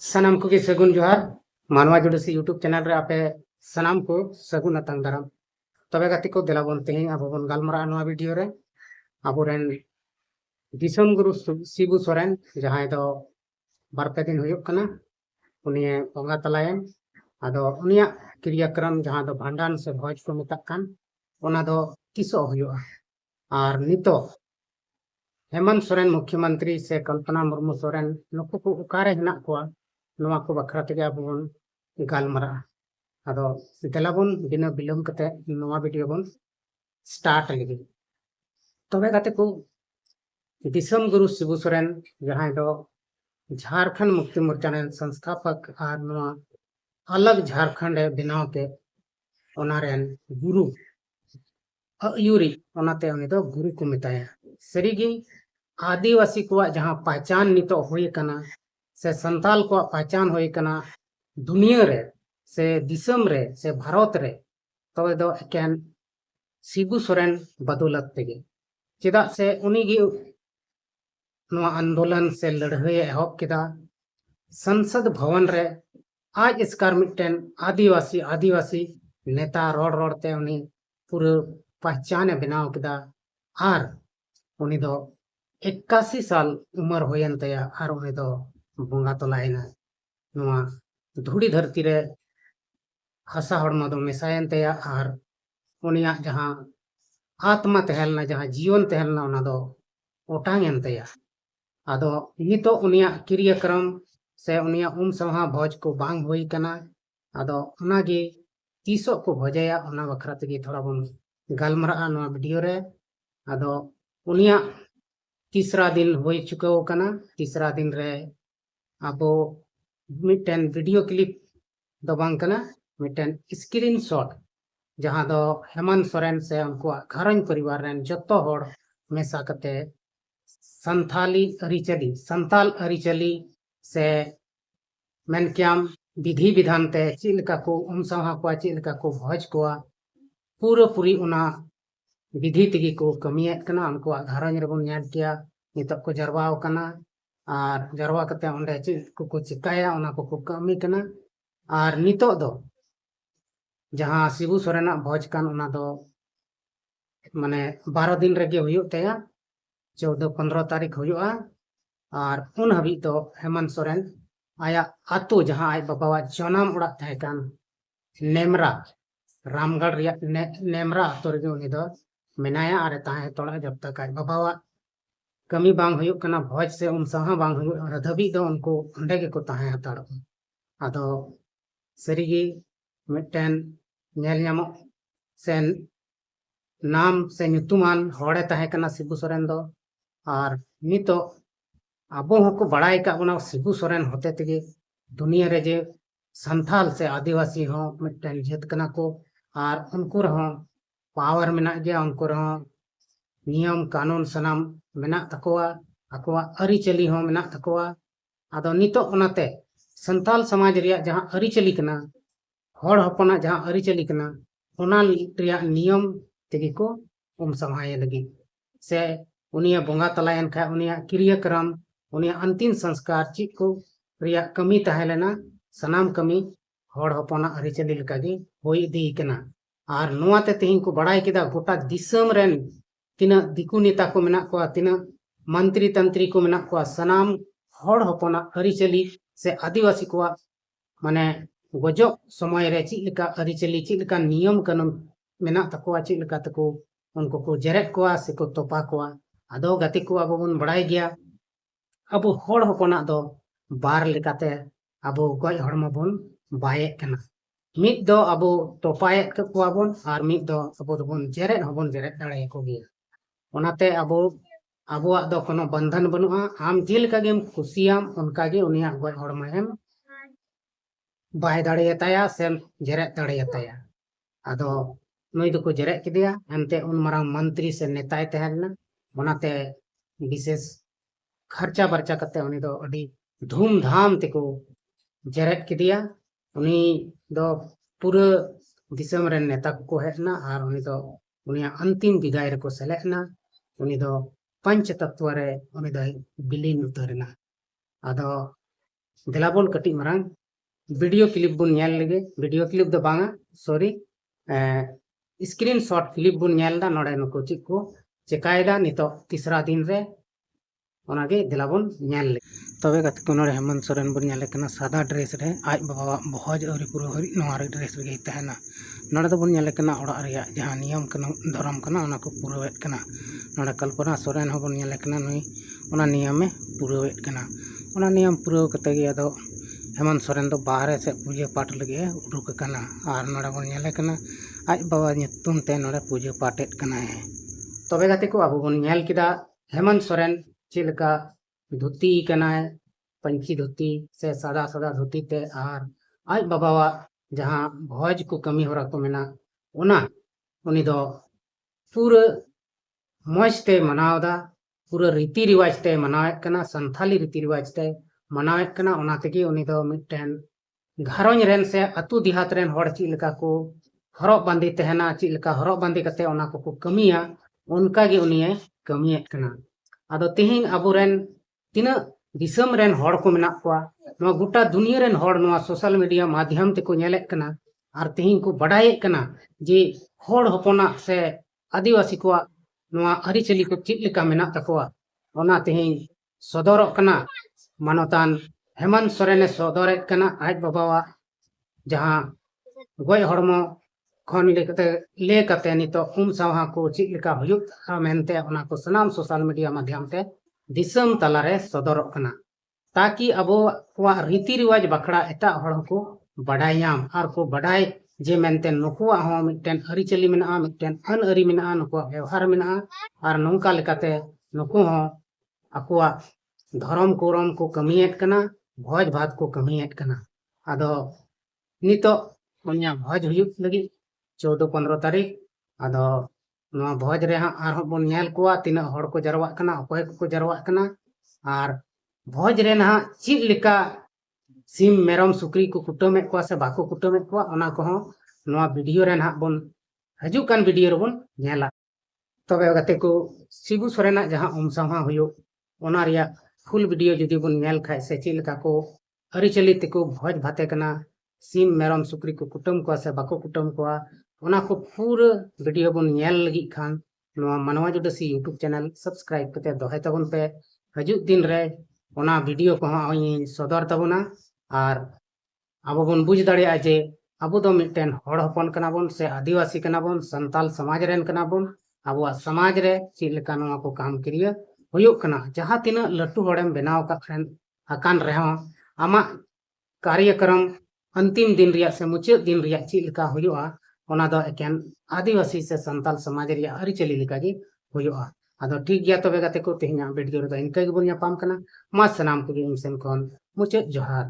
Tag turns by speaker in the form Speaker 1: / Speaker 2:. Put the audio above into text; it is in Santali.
Speaker 1: सनम को सगुन जोहार मानवा जुड़सी यूट्यूब चैनल रे आपे सनम को सगुन अतंग दाराम तबे गति को दिलाबन तेही अब बन गालमरा नवा वीडियो रे अबोरेन दिसम गुरु शिबू सोरेन जहां दो बारपे दिन हुयुक कना उनिये बंगा तलायन आदो उनिया क्रियाक्रम जहां दो भांडान से भोज को मेताक कान ओना दो तिसो हुयुआ और नितो हेमंत सोरेन मुख्यमंत्री से कल्पना मुर्मू सोरेन नुकु को उकारे हिना कोआ नवा को बखरा तेगे अब बन गालमरा आदो देलाबन बिना बिलम कते नवा वीडियो बन स्टार्ट लगी तबे गते को दिसम गुरु शिबू सोरेन जहां दो झारखंड मुक्ति मोर्चा रेन संस्थापक और नवा अलग झारखंड बनाव के ओनारेन गुरु अयुरी ओनाते उनी दो गुरु को मेताया सरीगी आदिवासी को जहां पहचान नितो होई कना से संताल को पहचान होई कना दुनिया रे से दिसम रे से भारत रे तबे दो एकेन शिबू सोरेन बदौलत तेगे चेदा से उनीगी नवा आंदोलन से लड़ाई एहब केदा संसद भवन रे आज इसकार मिटन आदिवासी नेता रोड रोडते उनी पूरे पहचान बनाव केदा आर उनी दो 81 साल उम्र होयन तया आर उनी दो बंगा तलायना नवा धुड़ी धरती रे हसा हड़मा दो मेसायन तया आर उनिया जहां आत्मा तहलना जहां जीवन तहलना उना दो ओटांगन तया आदो नितो उनिया क्रियाक्रम से उनिया समहा भोज को बांग होई कना आदो उनागे तीसो को भोजया उना बखरा तेगे थोड़ा बन गालमरा नवा वीडियो रे आदो उनिया तीसरा दिन होई चुका कना तीसरा दिन रे अबो मिटन वीडियो क्लिप दो बांग कना मिटन स्क्रीनशॉट जहां दो हेमंत सोरेन से उनको घरन परिवार रेन जत्तो होड़ मेसा कते संथाली अरिचली से मेनक्याम विधि विधान ते चिलका को समहा को चिलका को भोज को पूरी उना विधि तेगी को कमियत कना उनको घरन रे बन ᱧᱮᱞ किया नितो को जरवाव कना और जरवा कते ओंडे चिल को चिकाया उना को कमी कना और नितो दो जहां शिबू सोरेना भोज कान उना दो माने 12 दिन रेगे हुयुक तया 14-15 तारीख हुआ और उन हबी तो हेमंत सोरेन आया आतो जहां आय बाबा जन्म उड़ा तहे कान नेमरा रामगढ़ रिया नेमरा आतो रेगे उनी दो मेनाया आरे ताहे तोड़ा जब तक आय बाबा कमी बांग हुयुक कना भोज से सहा बांग हुयुक और धबी दो उनको अंडे के को ताहे हताड़ आदो सरीगी मिटन नेल ᱧᱟᱢᱚᱜ से नाम से ᱧᱩᱛᱩᱢᱟन होड़े ताहे कना शिबू सोरेन दो और नितो आबो हको बड़ाई का बना शिबू सोरेन होते तेगे दुनिया रे जे संथाल से आदिवासी हो मिटन जेत कना को और उनको रहो पावर मेना गया उनको रहो नियम कानून सनाम मेना तकोआ अकोआ अरिचली हो मेना तकोआ आदो नितो ओनाते संथाल समाज रिया जहां अरिचली कना होड़ हपना जहां अरिचली कना ओना रिया नियम तेगे को समाये लगी से उनिया बंगा तलायन खा उनिया क्रियाक्रम उनिया अंतिम संस्कार चीज को रिया कमी तहलेना सनाम कमी होड़ हपना अरिचली लकागे होई दी कना और नोआते तेहिं को बड़ाई केदा गोटा दिसम रेन तिना दिकु नेता को मेना को तिना मंत्री तंत्री को मेना को सनाम होड़ हपना अरिचली से आदिवासी को माने गजो समय रे चिलका अरिचली चिलका नियम कानून मेना तकोआ चिलका तको उनको को जेरेट को से को तोपा को आदो गति को अब बन बड़ाई गया अब होड़ हपना दो बार लेकाते अब गज हड़मा बन बाये कना मिद दो अब तोपाये को बन और मिद दो अब बन जेरेट हबन जेरेट दाड़े को गया ओनाते अब अबुआ दो कोनो बंधन बनुआ आम जेलका गेम खुशियाम उनका गे उनिया गज हड़मा एम बाय दाड़ेयताया से जेरेट दाड़ेयताया आदो नुई दो को जेरेट किदिया एमते उन मारांग मंत्री से नेताय तहलना ओनाते विशेष खर्चा बर्चा कते उनी दो अडी धूमधाम तेको जेरेट किदिया उनी दो पूरा दिसम रे नेता को हेना और उनी दो उनिया अंतिम विदाय रे को सेलेना उनी दो पंच तत्व रे उनी दो बिलीन उतरना आदो दिलाबोन कटी मरांग वीडियो क्लिप बुन नेल लगे वीडियो क्लिप दो बांगा सॉरी स्क्रीन शॉट क्लिप बुन नेल दा नोडे नुको चिक को चिकायदा नितो तीसरा दिन रे ओनागे दिलाबोन नेल लगे तबे गत को नोडे हेमंत सोरेन बुन नेल कना सादा ड्रेस रे आज बाबा भोज औरी पुरो हरि नोआ रे ड्रेस रे तहना नोडे दो बुन नेल कना ओड़ा रे जहां नियम कना धर्म कना ओना को पुरोवेत कना नोडे कल्पना सोरेन हो बुन नेल कना नुई ओना नियम में पुरोवेत कना ओना नियम पुरो कते गे अदो हेमंत सोरेन दो बाहरे से पूजा पाठ लगे उडुक कना और नोडे बुन नेल कना आज बाबा नितुम ते नोडे पूजा पाठेत कना है तबे गते को अबो बुन नेल किदा हेमंत सोरेन चिलका धोती कना है पंची धोती से सादा सादा धोती ते और आज बाबा जहां भोज को कमी होरा को मेना ओना उनी दो पूरा मौज ते मनावदा पूरा रीति रिवाज ते मनावेत कना संथाली रीति रिवाज ते मनावेत कना ओना तेगी उनी दो मिटन घरों रेन से अतु दिहात रेन होड़ चिलका को हरब बांदी तहना चिलका हरब बांदी कते ओना को कमिया उनका गे उनिये कमियत कना आदो तिहिन अबुरेन तिना दिसम रेन होड़ को मेना को नवा गोटा दुनिया रेन होड़ नवा सोशल मीडिया माध्यम ते को नेलेत कना और तिहिन को बड़ायेत कना जे होड़ हपना से आदिवासी को नवा अरिचली को चित लेका मेना तकोआ ओना तिहिन सदरक कना मानोतान हेमंत सोरेने सदरेत कना आज बाबा जहां गय हड़मो खन ले कते नितो साहा को चित लेका हुयुक मेनते ओना को सनाम सोशल मीडिया माध्यम ते दिसम तलारे सदरक कना ताकि अबो को रीति रिवाज बखड़ा एटा हड़ को बड़ायाम और को बड़ाय जे मेनते नुकुआ हो मिटन अरिचली मेना मिटन अन अरि मेना नुकुआ व्यवहार मेना और नौका लेकाते नुकु हो अकुआ धर्म कोरम को कमियत कना भोज भात को कमियत कना आदो नितो ओन्या भोज हुयुक लगी 14-15 तारीख आदो नवा भोज रे हां आर बोन नेल कोआ तिना हड़ को जरवा कना अकोय को जरवा कना और भोज रे ना चित लेका सिम मेरम सुक्री को कुटमेत को से बाको कुटमेत को ओना को नवा वीडियो रे ना बोन हजुक कान वीडियो रे बोन नेला तबे गते को शिबू सोरेना जहां साहा हुयो ओना रिया फुल वीडियो जुदी बोन नेल खाय से चित लेका को अरिचली ते को भोज भाते कना सिम मेरम सुक्री को कुटम को से बाको कुटम को ओना को पूरा वीडियो बोन नेल लगी खान नवा मनवा जुडसी यूट्यूब चैनल सब्सक्राइब कते दोहे तबन पे हजुक दिन रे ओना वीडियो को सदर तबना और अब बोन बुझ दाड़िया जे अब दो मिटन हड़ हपन कना बोन से आदिवासी कना बोन संताल समाज रेन कना बोन अब समाज रे चिलका नवा को काम क्रिया हुयुक कना जहां तिना लट्टू हड़ेम बनाव अकान रहो आमा कार्यक्रम अंतिम दिन रिया से मुचाद दिन रिया चिलका हुयुआ ओना दो एकेन आदिवासी से संताल समाज रिया अरिचली लेका गे हुयुआ आदो ठीक गया तबे गाते को तेहना वीडियो रे इनका गे बोन यापाम कना मा सनाम को गे इनसेन कोन मुचाद जोहार।